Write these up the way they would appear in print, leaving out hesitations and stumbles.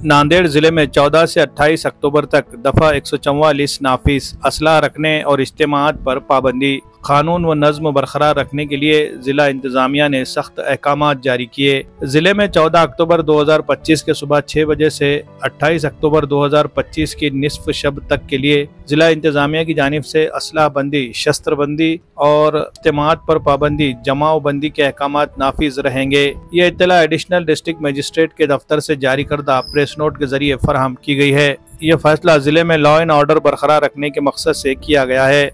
नांदेड़ जिले में 14 से 28 अक्टूबर तक दफ़ा 144 नाफिज, असला रखने और इज्तिमाआत पर पाबंदी। कानून व नज़्म बरकरार रखने के लिए ज़िला इंतज़ामिया ने सख्त अहकामात जारी किए। ज़िले में 14 अक्टूबर 2025 के सुबह 6 बजे से 28 अक्टूबर 2025 की निस्फ शब तक के लिए ज़िला इंतज़ामिया की जानिब से असला बंदी, शस्त्र बंदी और इज्तिमाआत पर पाबंदी, जमाव बंदी के अहकामात नाफिज रहेंगे। ये इत्तला एडिशनल डिस्ट्रिक्ट मजिस्ट्रेट के दफ्तर से जारी करदा प्रेस नोट के जरिए फराहम की गई है। यह फैसला ज़िले में लॉ एंड ऑर्डर बरकरार रखने के मकसद से किया गया है।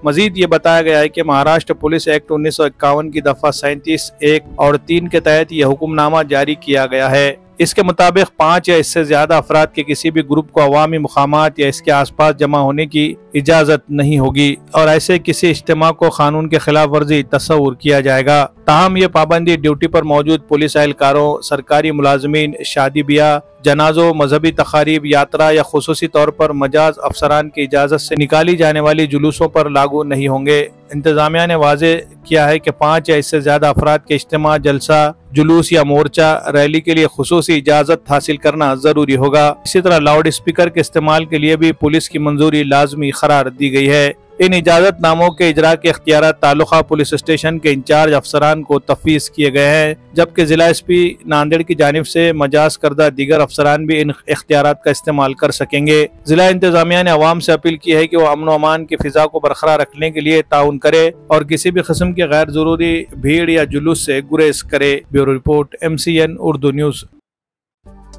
मजीद ये बताया गया है कि महाराष्ट्र पुलिस एक्ट 1951 की दफ़ा 37(1) और 3 के तहत यह हुक्मनामा जारी किया गया है। इसके मुताबिक 5 या इससे ज्यादा अफराद के किसी भी ग्रुप को अवामी मुकामात या इसके आसपास जमा होने की इजाजत नहीं होगी और ऐसे किसी इज्तिमा को कानून के खिलाफ वर्जी तस्वुर किया जाएगा। ताहम ये पाबंदी ड्यूटी पर मौजूद पुलिस एहलकारों, सरकारी मुलाजमीन, शादी ब्याह, जनाजों, मजहबी तकारीब, यात्रा या खुसूसी तौर पर मजाज अफसरान की इजाज़त से निकाली जाने वाली जुलूसों पर लागू नहीं होंगे। इंतजामिया ने वाजे किया है कि 5 या इससे ज्यादा अफराद के इज्तिमा, जलसा, जुलूस या मोर्चा, रैली के लिए खुसूसी इजाज़त हासिल करना जरूरी होगा। इसी तरह लाउड स्पीकर के इस्तेमाल के लिए भी पुलिस की मंजूरी लाजमी करार दी गई है। इन इजाज़त नामों के इजरा के इख्तियारात ताल्लुका पुलिस स्टेशन के इंचार्ज अफसरान को तफवीज़ किए गए हैं, जबकि जिला एसपी नांदेड़ की जानिब से मजाज करदा दीगर अफसरान भी इन इख्तियारात का इस्तेमाल कर सकेंगे। जिला इंतजामिया ने अवाम से अपील की है कि वो अमन व अमान की फिजा को बरकरार रखने के लिए ताउन करे और किसी भी किस्म की गैर जरूरी भीड़ या जुलूस से गुरेज करे। Bureau report, MCN Urdu news.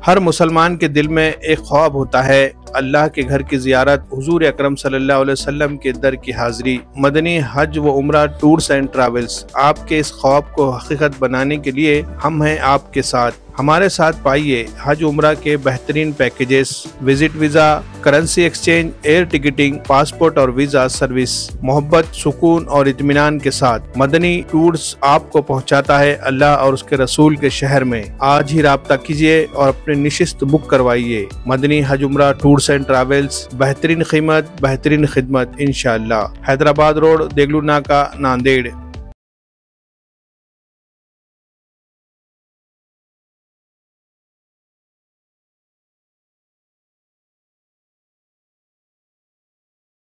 हर मुसलमान के दिल में एक ख्वाब होता है, अल्लाह के घर की ज़ियारत, हुजूर अकरम सल्लल्लाहु अलैहि वसल्लम के दर की हाज़िरी। मदनी हज व उम्रा टूर्स एंड ट्रैवल्स आपके इस ख्वाब को हकीकत बनाने के लिए हम हैं आपके साथ। हमारे साथ पाइए हज उम्रा के बेहतरीन packages, visit visa, currency exchange, air ticketing, passport और वीज़ा सर्विस, मोहब्बत, सुकून और इत्मीनान के साथ। मदनी टूर्स आपको पहुंचाता है अल्लाह और उसके रसूल के शहर में। आज ही राब्ता कीजिए और अपनी निशिस्त बुक करवाइए। मदनी हज उम्रा टूर्स एंड ट्रैवल्स, बेहतरीन कीमत, बेहतरीन खिदमत इंशाअल्लाह। हैदराबाद रोड, देगलू नाका, नांदेड़।